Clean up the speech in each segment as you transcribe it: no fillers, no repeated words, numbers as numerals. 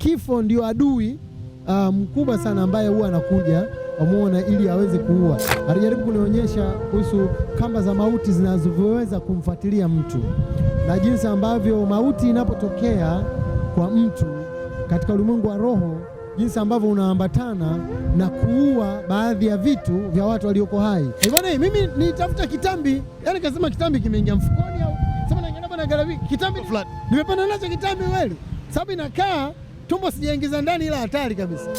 kifo ndio adui mkubwa sana ambaye huwa anakuja umeona ili aweze kuua. Alijaribu kunionyesha kuhusu kamba za mauti zinazoweza kumfuatilia mtu na jinsi ambavyo mauti inapotokea kwa mtu katika ulimwengu wa roho, jinsi ambavyo unaambatana na kuua baadhi ya vitu vya watu walioko hai. Bwana, mimi nitafuta kitambi, yani kasema kitambi kimeingia mfukoni au sema naenda bwana garabi kitambi flat. Nimepanda nacho kitambi wewe. Sababu inakaa tumbo sijaingiza ndani, ila hatari kabisa.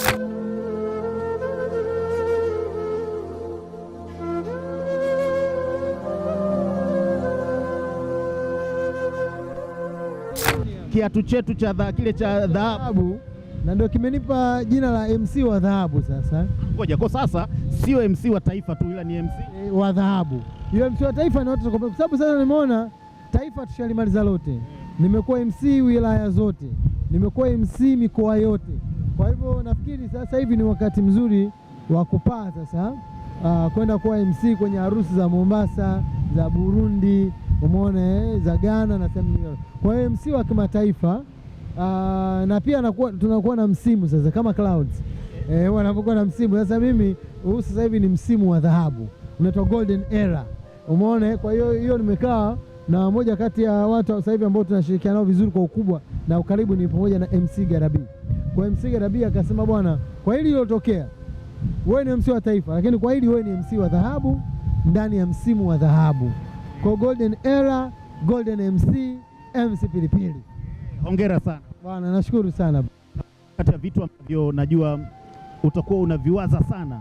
Kiatu chetu cha kile cha dhahabu na ndio kimenipa jina la MC wa dhahabu. Sasa ngoja, kwa sasa sio MC wa taifa tu, ila ni MC wa dhahabu. Hiyo MC wa taifa ni watu, kwa sababu sasa nimeona taifa tushalimaliza lote. Nimekuwa MC wilaya zote, nimekuwa MC mikoa yote. Kwa hivyo nafikiri sasa hivi ni wakati mzuri wa kupaa sasa kwenda kuwa MC kwenye harusi za Mombasa, za Burundi, umeona, za Ghana na sehemu nyingine. Kwa hiyo MC wa kimataifa na pia tunakuwa na msimu sasa kama Clouds. Wanapokuwa na msimu sasa, mimi sasa hivi ni msimu wa dhahabu, unaitwa Golden Era, umeona. Kwa hiyo nimekaa na moja kati ya watu sasa hivi ambao tunashirikiana nao vizuri kwa ukubwa na ukaribu ni pamoja na MC Garabi. Kwa MC Garabi akasema, bwana, kwa hili lilotokea wewe ni MC wa taifa, lakini kwa hili wewe ni MC wa dhahabu ndani ya msimu wa dhahabu. Kwa Golden Era, Golden MC Pilipili. Hongera sana bwana, nashukuru sana. Kati ya vitu ambavyo najua utakuwa unaviwaza sana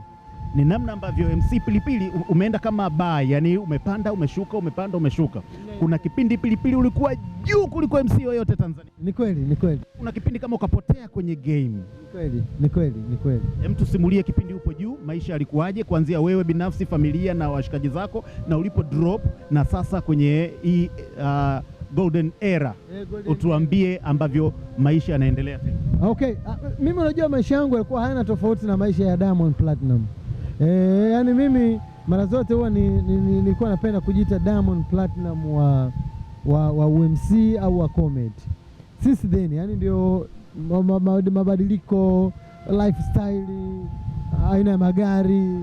ni namna ambavyo MC Pilipili umeenda kama bai, yani umepanda umeshuka, umepanda umeshuka. Kuna kipindi Pilipili ulikuwa juu kuliko MC yoyote Tanzania. Ni kweli. Kuna kipindi kama ukapotea kwenye game. Ni kweli. Hem, tusimulie kipindi upo juu, maisha yalikuwaje kuanzia wewe binafsi, familia na washikaji zako, na ulipo drop na sasa kwenye hii Golden Era. Utuambie ambavyo maisha yanaendelea. Okay, mimi unajua maisha yangu yalikuwa hayana tofauti na maisha ya Diamond Platinum. Yani mimi mara zote huwa nilikuwa napenda kujiita Diamond Platinum wa UMC au wa comedy. Since then, yani ndio mabadiliko, lifestyle, aina ya magari,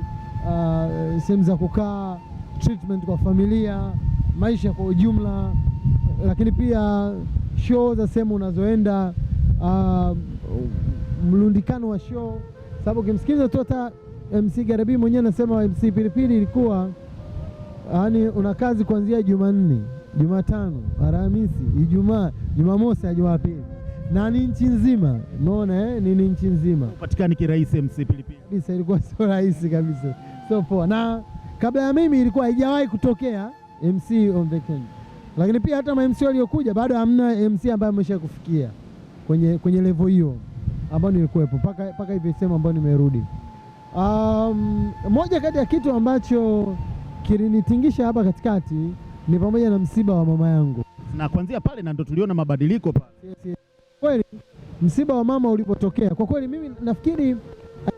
sehemu za kukaa, treatment kwa familia, maisha kwa ujumla, lakini pia show za sehemu unazoenda, mlundikano wa show. Sababu kimsikiliza tu hata MC Garabi mwenyewe anasema MC Pilipili ilikuwa yani una kazi kuanzia Jumanne, Jumatano, Alhamisi, Ijumaa, Jumamosi na Jumapili, na ni nchi nzima. Unaona ni nchi nzima. Upatikani kirahisi MC Pilipili. Kabisa, ilikuwa sio rahisi kabisa. So poa. Na kabla ya mimi ilikuwa haijawahi kutokea MC on the King. Lakini pia hata ma-MC waliokuja bado hamna MC ambaye amesha kufikia kwenye level hiyo ambayo nilikuwepo paka hivi sema ambayo nimerudi. Moja kati ya kitu ambacho kilinitingisha hapa katikati ni pamoja na msiba wa mama yangu. Na kuanzia pale na ndo tuliona mabadiliko pale. Yes. Kweli msiba wa mama ulipotokea, kwa kweli mimi nafikiri I've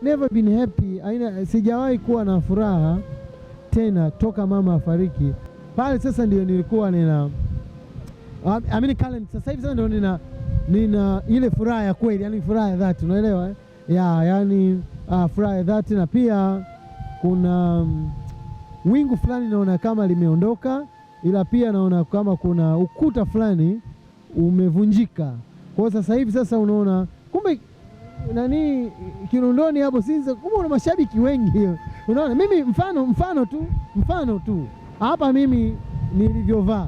never been happy. Sijawahi kuwa na furaha tena toka mama afariki. Pale sasa ndio nilikuwa sasa hivi sasa ndio nina ile furaha ya kweli, yani furaha ya dhati, unaelewa yani furaha ya dhati. Na pia kuna wingu fulani naona kama limeondoka, ila pia naona kama kuna ukuta fulani umevunjika. Kwa sasa hivi sasa unaona kumbe Kinondoni hapo sisi kumbe una mashabiki wengi. Unaona mimi mfano tu hapa mimi nilivyovaa,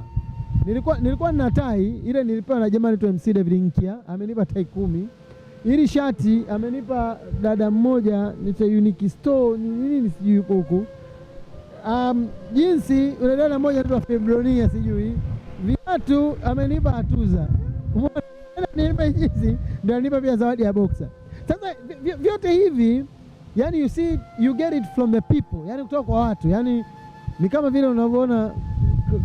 nilikuwa nina tai ile nilipewa na jamaa anaitwa MC David Nkia, amenipa tai 10. Ili shati amenipa dada mmoja nita Unique Store nini sijui huko. Jinsi ile dada mmoja anaitwa Febronia sijui. Viatu amenipa Atuza. Umeona nilipa jinsi ndio nilipa pia zawadi ya boxer. Sasa vyote hivi yani you get it from the people, yani kutoka kwa watu. Yani ni kama vile unavyoona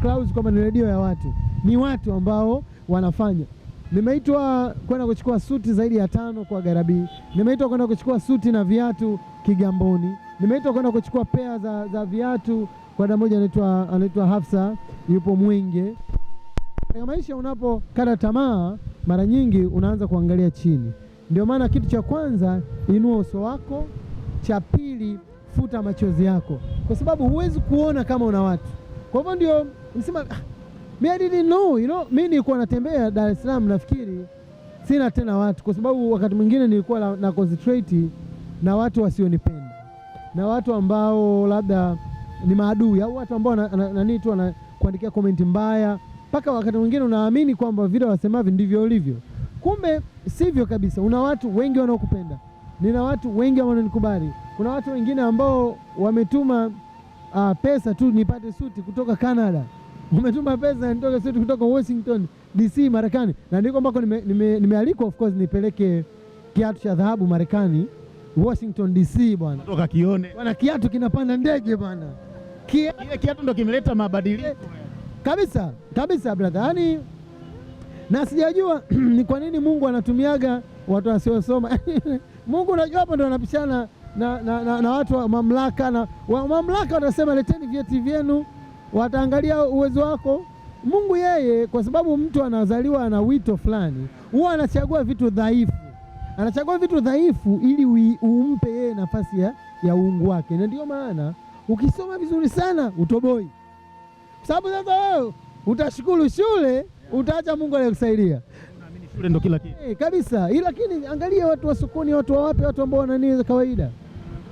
Clouds kwamba ni redio ya watu, ni watu ambao wanafanya. Nimeitwa kwenda kuchukua suti zaidi ya 5 kwa Garabi. Nimeitwa kwenda kuchukua suti na viatu Kigamboni. Nimeitwa kwenda kuchukua pea za viatu kwa dada moja anaitwa Hafsa, yupo Mwenge. Katika maisha unapokata tamaa, mara nyingi unaanza kuangalia chini. Ndio maana kitu cha kwanza, inua uso wako. Cha pili, futa machozi yako, kwa sababu huwezi kuona kama una watu. Kwa hivyo ndio nisema I didn't know, mimi nilikuwa natembea Dar es Salaam, nafikiri sina tena watu, kwa sababu wakati mwingine nilikuwa na concentrate na watu wasionipenda, na watu ambao labda ni maadui, au watu ambao tu kuandikia komenti mbaya, mpaka wakati mwingine unaamini kwamba vile wasemavyo ndivyo ulivyo. Kumbe sivyo kabisa. Una watu wengi wanaokupenda, nina watu wengi wanaonikubali. Kuna watu wengine ambao wametuma pesa tu nipate suti kutoka Canada, umetuma pesa nitoke suti kutoka Washington DC Marekani, na ndiko ambako nimealikwa of course nipeleke kiatu cha dhahabu Marekani, Washington DC bwana. Kutoka kione bwana, kiatu kinapanda ndege bwana. Kile kiatu ndo kimeleta mabadiliko kabisa brother. Yaani na sijajua ni kwa nini Mungu anatumiaga watu wasiosoma. Mungu unajua hapo ndo anapishana na watu wa mamlaka, na mamlaka watasema leteni vyeti vyenu, wataangalia uwezo wako. Mungu yeye, kwa sababu mtu anazaliwa na wito fulani, huwa anachagua vitu dhaifu, ili umpe yeye nafasi ya uungu wake. Na ndio maana ukisoma vizuri sana utoboi, kwa sababu sasa wewe utashukuru shule, utaacha Mungu aliyekusaidia. Naamini shule ndo kila kitu kabisa. Lakini angalia watu wa sokoni, watu wa wapi, watu ambao wanani kawaida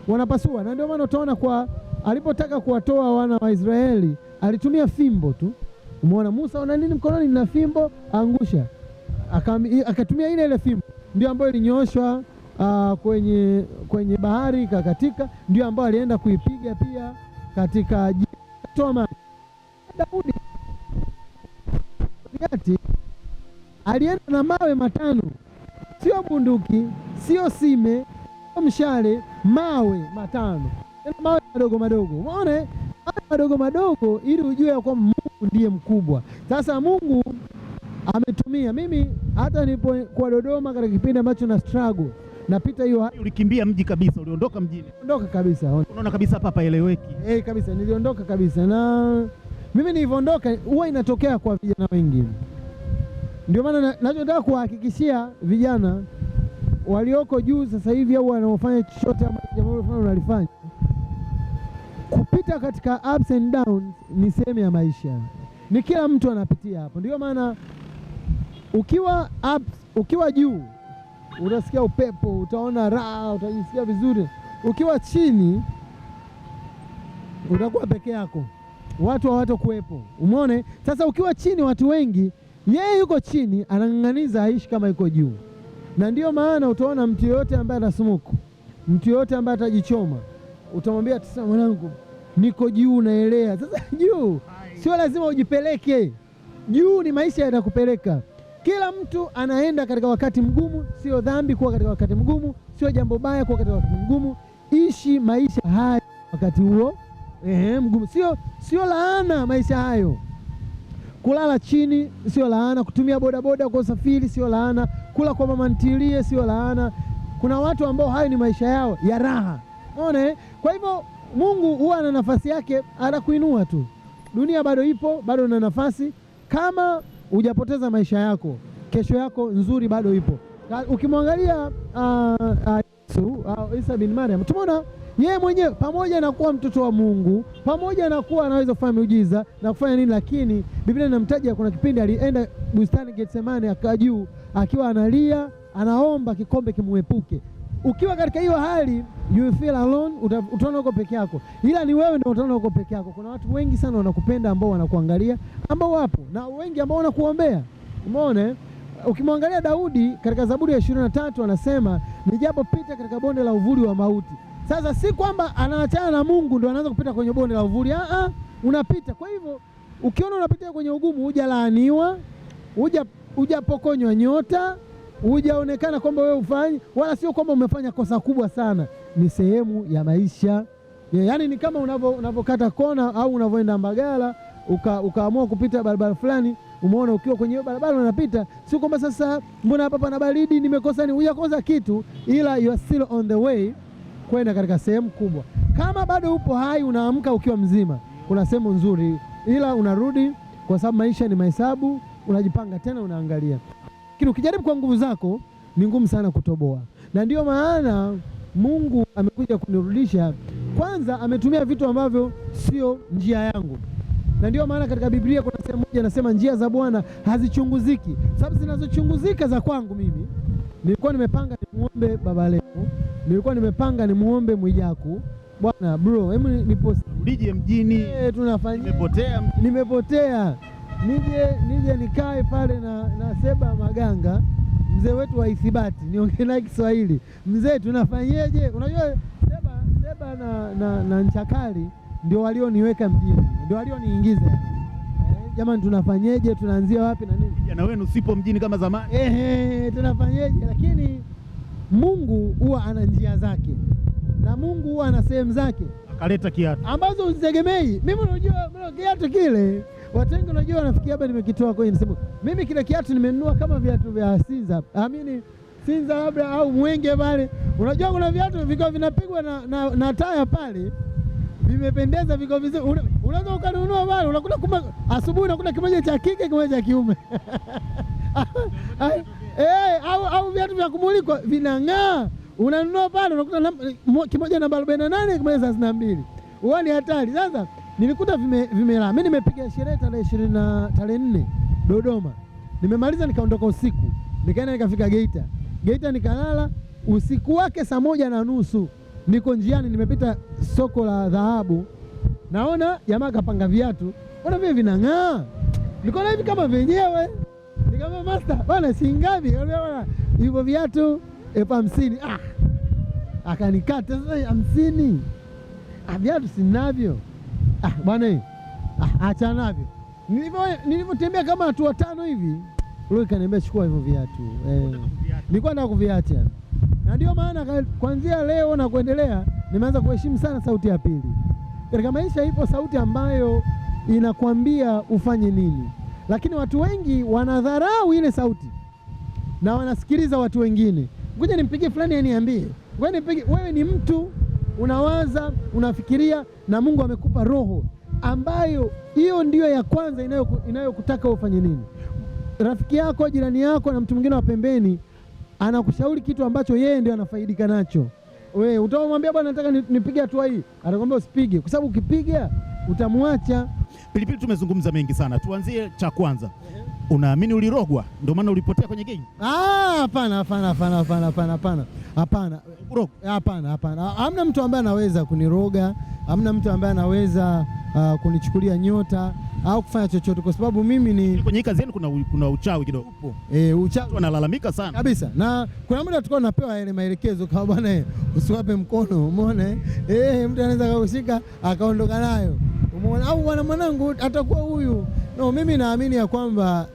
wanapasua. Na ndio maana utaona kwa alipotaka kuwatoa wana wa Israeli alitumia fimbo tu. Umeona Musa ana nini mkononi? Na fimbo, angusha. Akatumia ile fimbo, ndio ambayo ilinyoshwa kwenye bahari ikakatika, ndio ambayo alienda kuipiga pia katika Toma. Daudi alienda na mawe 5, sio bunduki, sio sime, sio mshale, mawe 5, mawe madogo. Umeona madogo, ili ujue kwamba Mungu ndiye mkubwa. Sasa Mungu ametumia mimi, hata nilipo kwa Dodoma katika kipindi ambacho na struggle napita hiyo. Ulikimbia mji kabisa, uliondoka mjini? Ondoka kabisa. Unaona kabisa hapa haeleweki. Kabisa, niliondoka kabisa. Na mimi nilivyoondoka, huwa inatokea kwa vijana wengi. Ndio maana nachotaka kuhakikishia vijana walioko juu sasa hivi, au wanaofanya chochote jambo fulani unalifanya, kupita katika ups and downs ni sehemu ya maisha, ni kila mtu anapitia hapo. Ndio maana ukiwa juu utasikia upepo, utaona raha, utajisikia vizuri. Ukiwa chini utakuwa peke yako, watu hawatakuwepo. Umeona? Sasa ukiwa chini, watu wengi, yeye yuko chini anang'ang'aniza aishi kama yuko juu. Na ndio maana utaona mtu yote ambaye anasumuku, mtu yote ambaye atajichoma, utamwambia tisa, mwanangu niko juu, naelea. Sasa juu sio lazima ujipeleke juu, ni maisha yatakupeleka. Kila mtu anaenda katika wakati mgumu. Sio dhambi kuwa katika wakati mgumu, sio jambo baya kuwa katika wakati mgumu. Ishi maisha haya wakati huo mgumu, sio laana maisha hayo. Kulala chini sio laana, kutumia bodaboda kwa usafiri sio laana, kula kwa mama ntilie sio laana. Kuna watu ambao hayo ni maisha yao ya raha. Unaona? Kwa hivyo Mungu huwa ana nafasi yake, anakuinua tu. Dunia bado ipo, bado una nafasi. Kama hujapoteza maisha yako, kesho yako nzuri bado ipo. Ukimwangalia Isa bin Maryam, tumeona yeye mwenyewe pamoja na kuwa mtoto wa Mungu, pamoja na kuwa anaweza kufanya miujiza na kufanya nini, lakini Biblia inamtaja kuna kipindi alienda bustani Getsemane, akaa juu akiwa analia, anaomba kikombe kimuepuke. Ukiwa katika hiyo hali, you feel alone, utaona uko peke yako. Ila ni wewe ndio utaona uko peke yako. Kuna watu wengi sana wanakupenda, ambao wanakuangalia, ambao wapo, na wengi ambao wanakuombea. Umeona? Ukimwangalia Daudi katika Zaburi ya 23 anasema, nijapopita katika bonde la uvuli wa mauti. Sasa si kwamba anaachana na Mungu ndio anaanza kupita kwenye bonde la uvuli. Unapita. Kwa hivyo ukiona unapita kwenye ugumu, hujalaaniwa, hujapokonywa nyota, hujaonekana kwamba wewe ufanye, wala sio kwamba umefanya kosa kubwa sana. Ni sehemu ya maisha. Yaani ni kama unavokata kona au unavoenda Mbagala ukaamua kupita barabara fulani, umeona ukiwa kwenye barabara unapita, sio kwamba sasa mbona hapa pana baridi nimekosa ni, hujakosa kitu, ila you are still on the way kwenda katika sehemu kubwa. Kama bado upo hai, unaamka ukiwa mzima, kuna sehemu nzuri, ila unarudi, kwa sababu maisha ni mahesabu, unajipanga tena, unaangalia. Lakini ukijaribu kwa nguvu zako ni ngumu sana kutoboa, na ndio maana Mungu amekuja kunirudisha. Kwanza ametumia vitu ambavyo sio njia yangu, na ndio maana katika Biblia kuna sehemu moja anasema njia za Bwana hazichunguziki. Sababu zinazochunguzika za kwangu mimi, nilikuwa nimepanga nimuombe Baba Levo, nilikuwa nimepanga nimuombe Mwijaku. Bwana bro, hebu urije mjini, tunafanya nimepotea, nije nikae pale na Seba Maganga, mzee wetu wa ithibati, niongee naye Kiswahili. Mzee, tunafanyeje? Unajua Seba na Nchakali ndio walioniweka mjini, ndio walioniingiza. Jamani, tunafanyeje? Tunaanzia wapi na nini? Kijana wenu sipo mjini kama zamani. Tunafanyeje? Lakini Mungu huwa ana njia zake, na Mungu huwa ana sehemu zake. Akaleta kiatu ambazo usitegemei. Mimi unajua kiatu kile, watu wengi unajua wanafikia hapa nimekitoa kwenye nisema. Mimi kile kiatu nimenunua kama viatu vya Sinza. Sinza labda au Mwenge pale. Unajua kuna viatu viko vinapigwa na taya pale. Vimependeza, viko vizuri. Unaweza ukanunua pale, unakuta asubuhi unakuta kimoja cha kike, kimoja cha kiume. Au viatu vya kumulikwa vinang'aa. Unanunua pale unakuta kimoja namba 48, kimoja 32. Uone hatari. Sasa nilikuta vimelala. Mimi nimepiga sherehe tarehe 4 Dodoma. Nimemaliza nikaondoka usiku. Nikaenda nikafika Geita nikalala. Usiku wake 1:30 niko njiani, nimepita soko la dhahabu. Naona jamaa kapanga viatu. Ona vile vinang'aa. Niko na hivi kama venyewe. Nikamwambia master, bwana shilingi ngapi? Bwana hivyo viatu 50,000. Akanikata sasa 50. Viatu sinavyo. Bwana acha navyo. Nilipotembea kama hatua 5 hivi, leo kaniambia chukua hivyo viatu. Nilikuwa nataka kuviacha. Na ndio maana kuanzia leo na kuendelea nimeanza kuheshimu sana sauti ya pili. Katika maisha ipo sauti ambayo inakwambia ufanye nini. Lakini watu wengi wanadharau ile sauti na wanasikiliza watu wengine. Ngoja nimpigie fulani aniambie. Wewe ni mtu, unawaza, unafikiria, na Mungu amekupa roho ambayo hiyo ndiyo ya kwanza inayokutaka ufanye nini. Rafiki yako, jirani yako na mtu mwingine wa pembeni anakushauri kitu ambacho yeye ndio anafaidika nacho. Wewe utamwambia bwana nataka nipige hatua hii, atakwambia usipige kwa sababu ukipiga utamwacha. Pilipili, tumezungumza mengi sana. Tuanzie cha kwanza. Unaamini ulirogwa ndio maana ulipotea kwenye game? Hapana. Hapana. Hamna mtu ambaye anaweza kuniroga, hamna mtu ambaye anaweza kunichukulia nyota au kufanya chochote, kwa sababu mimi ni kwenye kazi yenu kuna uchawi kidogo. Uchawi wanalalamika sana kabisa, na kuna muda tulikuwa tunapewa ile maelekezo kama bwana usiwape mkono, umeona mtu anaweza kushika akaondoka nayo, umeona, au bwana mwanangu atakuwa huyu. No, mimi naamini ya kwamba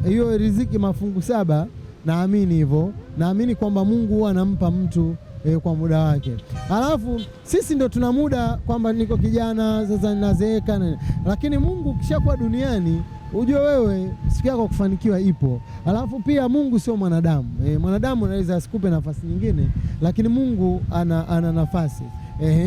hiyo riziki mafungu 7, naamini hivyo. Naamini kwamba Mungu huwa anampa mtu kwa muda wake. Alafu sisi ndo tuna muda kwamba niko kijana sasa ninazeeka, lakini Mungu kishakuwa duniani, ujue wewe siku yako kufanikiwa ipo. Alafu pia Mungu sio mwanadamu. Mwanadamu anaweza asikupe nafasi nyingine, lakini Mungu ana nafasi.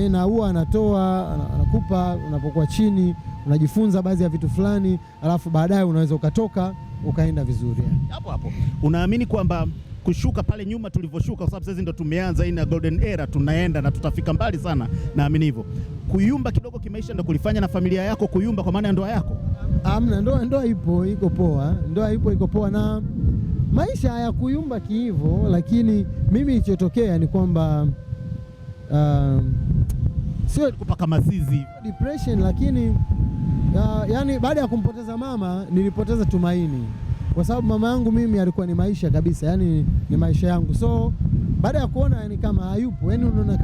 Na huwa anatoa, anakupa unapokuwa chini, unajifunza baadhi ya vitu fulani, alafu baadaye unaweza ukatoka ukaenda vizuri. Hapo unaamini kwamba kushuka pale nyuma tulivyoshuka, kwa sababu sasa ndo tumeanza ina golden era, tunaenda na tutafika mbali sana, naamini hivyo. Kuyumba kidogo kimaisha ndo kulifanya na familia yako kuyumba kwa maana ya ndoa yako? Amna, ndoa iko poa. Ndoa iko poa na maisha haya kuyumba kiivo, lakini mimi ilichotokea ni kwamba sio kupaka mazizi depression, lakini yani baada ya kumpoteza mama nilipoteza tumaini, kwa sababu mama yangu mimi alikuwa ni maisha kabisa, yani ni maisha yangu. So baada ya kuona yani kama hayupo, yani unaona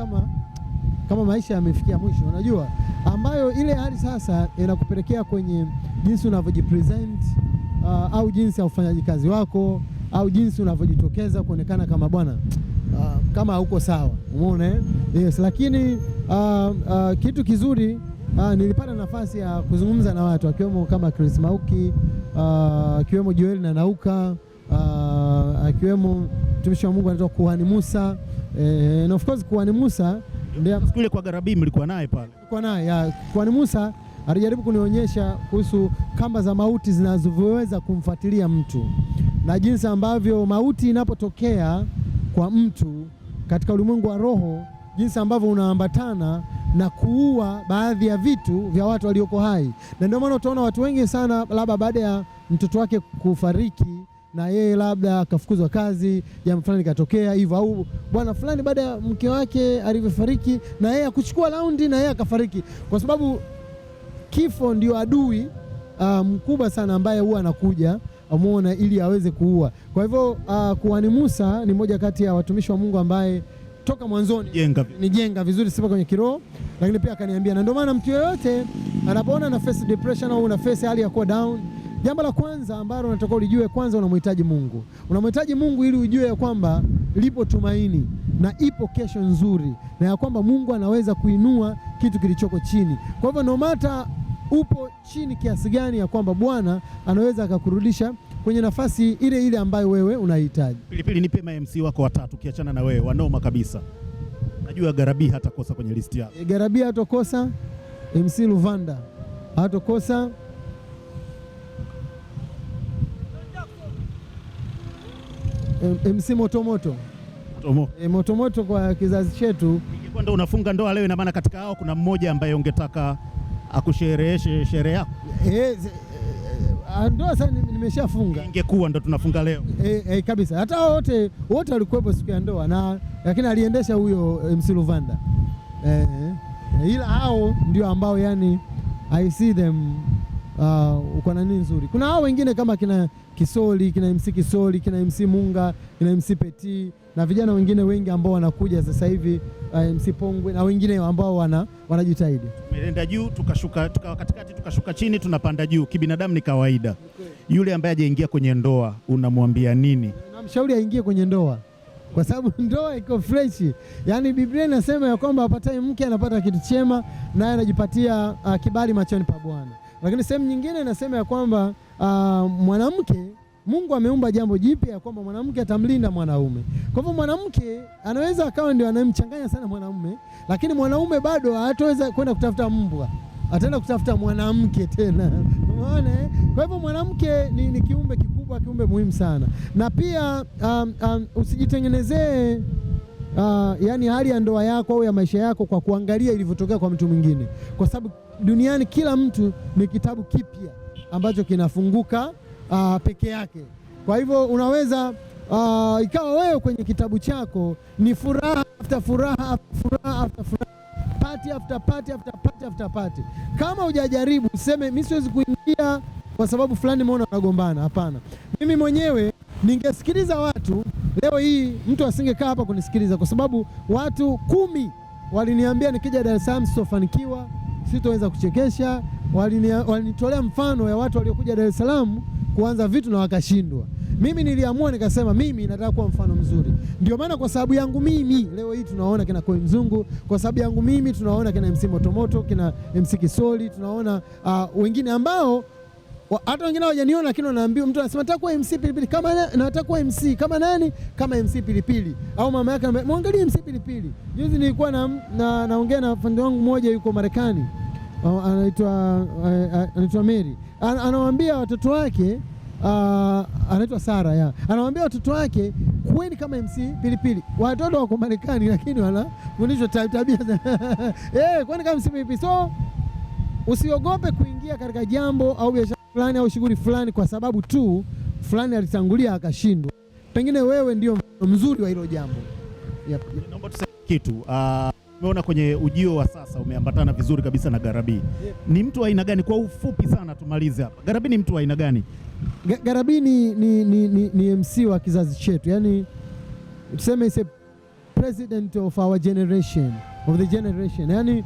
kama maisha yamefikia mwisho, unajua, ambayo ile hali sasa inakupelekea kwenye jinsi unavyojipresent, au jinsi ya ufanyaji kazi wako, au jinsi unavyojitokeza kuonekana kama bwana kama hauko sawa, umeona yes. Lakini kitu kizuri, nilipata nafasi ya kuzungumza na watu akiwemo kama Chris Mauki, akiwemo Joel na Nauka, akiwemo mtumishi wa Mungu anaitwa Kuhani Musa, na of course Kuhani Musa ndio siku ile kwa Garabi mlikuwa naye pale. Nilikuwa naye. Kuhani Musa alijaribu kunionyesha kuhusu kamba za mauti zinazoweza kumfuatilia mtu, na jinsi ambavyo mauti inapotokea kwa mtu katika ulimwengu wa roho, jinsi ambavyo unaambatana na kuua baadhi ya vitu vya watu walioko hai. Na ndio maana utaona watu wengi sana, labda baada ya mtoto wake kufariki na yeye labda akafukuzwa kazi, jambo fulani katokea hivyo, au bwana fulani baada ya mke wake alivyofariki na yeye akuchukua raundi na yeye akafariki, kwa sababu kifo ndio adui mkubwa sana ambaye huwa anakuja amuona ili aweze kuua. Kwa hivyo kuhani Musa ni moja kati ya watumishi wa Mungu ambaye toka mwanzoni nijenga vizuri sifa kwenye kiroho, lakini pia akaniambia, na ndio maana mtu yeyote anapoona na face depression au una face hali ya kuwa down, jambo la kwanza ambalo unataka ulijue, kwanza unamhitaji Mungu. Unamhitaji Mungu ili ujue ya kwamba lipo tumaini na ipo kesho nzuri, na ya kwamba Mungu anaweza kuinua kitu kilichoko chini. Kwa hivyo no matter upo chini kiasi gani, ya kwamba Bwana anaweza akakurudisha kwenye nafasi ile ile ambayo wewe unahitaji. Pilipili, nipe MC wako watatu kiachana na wewe, wanoma kabisa. Najua Garabi hatakosa kwenye listi yako. Garabi hatakosa, MC Luvanda hatakosa, MC Motomoto. Motomoto kwa kizazi chetu. Ingekuwa ndo unafunga ndoa leo, ina maana katika hao kuna mmoja ambaye ungetaka akushereheshe sherehe yako? Ndoa sasa nimeshafunga. Ingekuwa ndo tunafunga leo. Kabisa. Hata wote walikuwepo siku ya ndoa, na lakini aliendesha huyo MC Luvanda. Ila hao ndio ambao yani I see them uko na nini nzuri. Kuna hao wengine kama kina Kisoli, kina MC Kisoli, kina MC Munga, kina MC Peti, na vijana wengine wengi ambao wanakuja sasa hivi, MC Pongwe na wengine ambao wanajitahidi. Tumeenda juu tukashuka, tukawa katikati tukashuka chini, tunapanda juu. Kibinadamu ni kawaida. Okay. Yule ambaye hajaingia kwenye ndoa unamwambia nini? Namshauri aingie kwenye ndoa, kwa sababu ndoa iko fresh. Yaani Biblia inasema ya kwamba apataye mke anapata kitu chema, naye anajipatia kibali machoni pa Bwana. Lakini sehemu nyingine inasema ya kwamba mwanamke, Mungu ameumba jambo jipya ya kwamba mwanamke atamlinda mwanaume. Kwa hivyo mwanamke anaweza akawa ndio anayemchanganya sana mwanaume, lakini mwanaume bado hataweza kwenda kutafuta mbwa, ataenda kutafuta mwanamke tena. Unaona? Kwa hivyo mwanamke ni kiumbe kikubwa, kiumbe muhimu sana. Na pia usijitengenezee yani hali ya ndoa yako au ya maisha yako kwa kuangalia ilivyotokea kwa mtu mwingine, kwa sababu duniani kila mtu ni kitabu kipya ambacho kinafunguka peke yake. Kwa hivyo unaweza ikawa wewe kwenye kitabu chako ni furaha after furaha, furaha after furaha, party after party after party after party. Kama hujajaribu useme mimi siwezi kuingia kwa sababu fulani nimeona wanagombana. Hapana, mimi mwenyewe ningesikiliza watu. Leo hii mtu asingekaa hapa kunisikiliza, kwa sababu watu 10 waliniambia nikija Dar es Salaam sitofanikiwa, sitoweza kuchekesha. Walinitolea mfano ya watu waliokuja Dar es Salaam kuanza vitu na wakashindwa. Mimi niliamua nikasema mimi nataka kuwa mfano mzuri. Ndio maana kwa sababu yangu mimi leo hii tunaona kina Koi Mzungu, kwa sababu yangu mimi tunaona kina MC Motomoto, kina MC Kisoli, tunaona wengine ambao hata wengine hawajaniona, lakini wanaambiwa, mtu anasema nataka kuwa MC Pilipili, kama nataka kuwa MC kama nani? Kama MC Pilipili. Au mama yake anambia muangalie MC Pilipili. Juzi nilikuwa naongea na fundi wangu mmoja yuko Marekani, anaitwa Mary. Anawaambia watoto wake, anaitwa Sara anawaambia watoto wake kuweni kama MC Pilipili. Watoto wako Marekani lakini wanafundishwa tabia kuweni kama MC Pilipili. So usiogope kuingia katika jambo au biashara fulani au shughuli fulani kwa sababu tu fulani alitangulia akashindwa. Pengine wewe ndio mzuri wa hilo jambo. Naomba tuseme kitu. Umeona kwenye ujio wa sasa umeambatana vizuri kabisa na Garabi. Ni mtu wa aina gani? Kwa ufupi sana tumalize hapa. Garabi ni mtu wa aina gani? Garabi ni MC wa kizazi chetu. Yaani tuseme is a president of our generation, of the generation. Yaani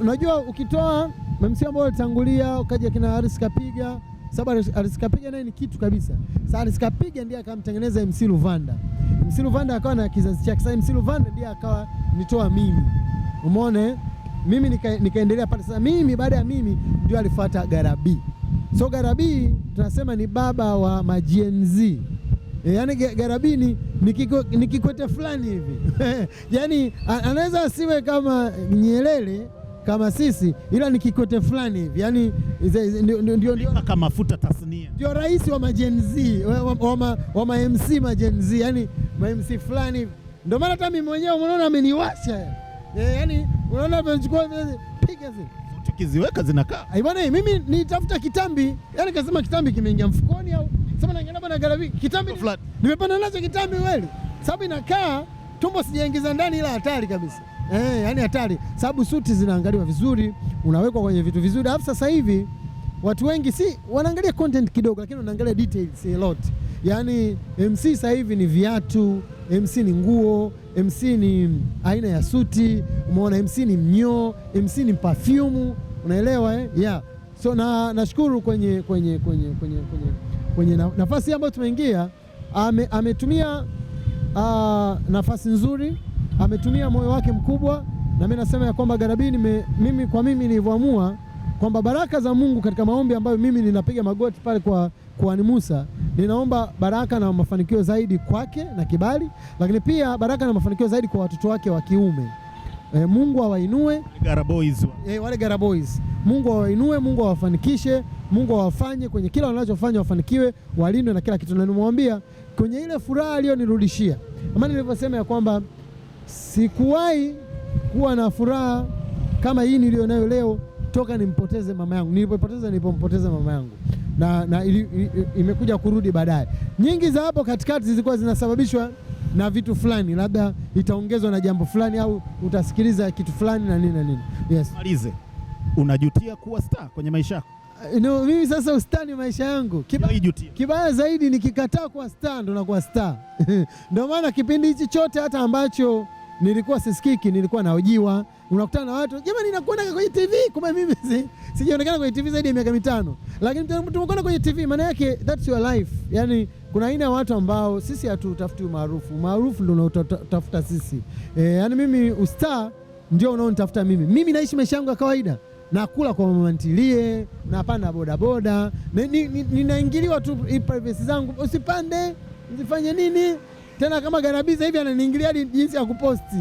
unajua ukitoa MC ambao alitangulia ukaja kina Haris Kapiga, sababu Haris Kapiga naye ni kitu kabisa. Sasa Haris Kapiga ndiye akamtengeneza MC Luvanda. MC Luvanda akawa na kizazi chake. Sasa MC Luvanda ndiye akawa nitoa mimi. Umeona? Mimi nikaendelea pale. Sasa mimi baada ya mimi ndio alifuata Garabi. So Garabi tunasema ni baba wa ma-Gen Z. Yaani Garabi ni kikwete fulani hivi. Yaani anaweza asiwe kama Nyerere, kama sisi, ila ni kikote fulani hivi, yani ndio kama mafuta tasnia, ndio rais wa Gen Z wa ma MC ma Gen Z, yani ma MC fulani. Ndio maana hata mimi mwenyewe unaona ameniwasha, yani unaona amechukua piga zile tukiziweka zinakaa. Bwana, mimi nitafuta kitambi, yani kasema kitambi kimeingia mfukoni, au sema naingia bwana garabi kitambi nimepanda nacho kitambi kweli, sababu inakaa tumbo sijaingiza ndani, ila hatari kabisa. Yani hatari, sababu suti zinaangaliwa vizuri, unawekwa kwenye vitu vizuri. Alafu sasa hivi watu wengi si wanaangalia content kidogo, lakini wanaangalia details a lot. Yani MC sasa hivi ni viatu, MC ni nguo, MC ni aina ya suti, umeona, MC ni mnyoo, MC ni perfume, unaelewa yeah. So nashukuru kwenye nafasi ambayo tumeingia, ametumia nafasi nzuri, ametumia moyo wake mkubwa, na mimi nasema ya kwamba Garabi mimi nilivyoamua kwamba baraka za Mungu katika maombi ambayo mimi ninapiga magoti pale kwa Kuhani Musa, ninaomba baraka na mafanikio zaidi kwake na kibali, lakini pia baraka na mafanikio zaidi kwa watoto wake wa kiume. Mungu awainue wale Gara Boys. Mungu awainue, Mungu awafanikishe, Mungu awafanye kwenye kila wanachofanya wafanikiwe, walindwe na kila kitu. Na nimwambia kwenye ile furaha aliyonirudishia, kama nilivyosema ya kwamba sikuwahi kuwa na furaha kama hii nilionayo leo toka nimpoteze mama yangu. Nilipompoteza mama yangu na imekuja kurudi baadaye. Nyingi za hapo katikati zilikuwa zinasababishwa na vitu fulani, labda itaongezwa na jambo fulani au utasikiliza kitu fulani na nini na nini. Yes. Malize, unajutia kuwa star kwenye maisha yako? No, mimi sasa ustani maisha yangu. Kibaya zaidi nikikataa kuwa star ndo nakuwa star. Ndio maana kipindi hichi chote hata ambacho nilikuwa sisikiki, nilikuwa naojiwa, unakutana na watu, jamani nakuona kwenye TV, kumbe mimi sijaonekana kwenye TV zaidi ya miaka 5. Lakini tumekuona kwenye TV, maana yake that's your life. Yani kuna aina ya watu ambao sisi hatutafuti maarufu ndio unaotafuta sisi. Yani mimi ustar ndio unaonitafuta mimi. Mimi naishi maisha yangu ya kawaida. Nakula kwa mama ntilie, napanda bodaboda, ninaingiliwa tu privacy zangu, usipande, usifanye nini. Tena kama Garabiza hivi ananiingilia hadi jinsi ya kuposti.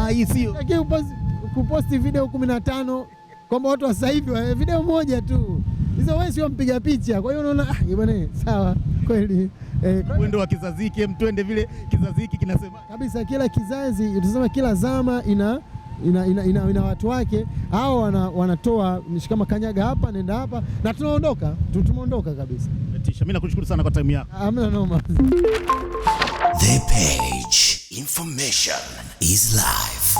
Hii sio. Kuposti video 15 kwamba watu wa sasa hivi video moja tu. Hizo wewe sio mpiga picha. Kwa hiyo unaona bwana sawa kweli. Mwendo wa kizazi hiki twende vile kizazi hiki kinasema. Kabisa, kila kizazi tunasema kila zama ina watu wake. Hao wanatoa kama kanyaga hapa nenda hapa na tumeondoka kabisa. Mimi nakushukuru sana kwa time yako. Hamna noma. The Page. Information is life.